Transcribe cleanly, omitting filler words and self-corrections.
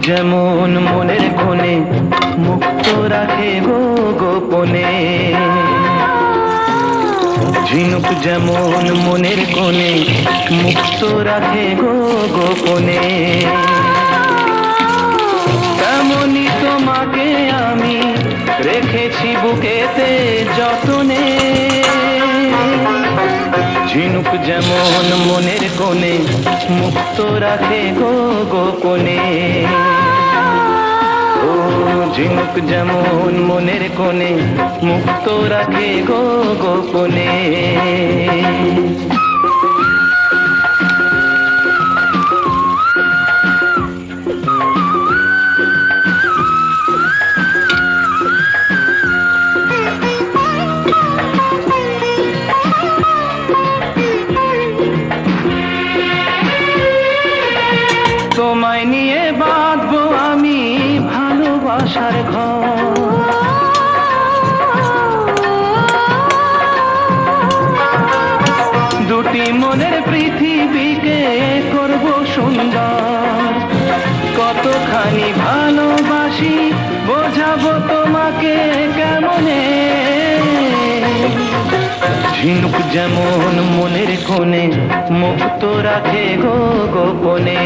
যেমন মনের কোণে মুক্ত রাখে গো গোপনে, ঝিনুক যেমন মনের কোণে মুক্ত রাখে গো গোপনে, তেমনি তোমাকে আমি রেখেছি বুকেতে যতনে। ঝিনুক যেমন মনের কোণে মুক্ত রাখে গো গোপনে, ও ঝিনুক যেমন মনের কোণে মুক্ত রাখে গো গোপনে। তোমায় নিয়ে বাঁধবো আমি ভালোবাসার ঘর, দুটি মনের পৃথিবীকে করব সুন্দর। কতখানি ভালোবাসি বোঝাবো তোমাকে কেমনে, ঝিনুক যেমন মনের কোণে মুক্ত রাখে গো গোপনে।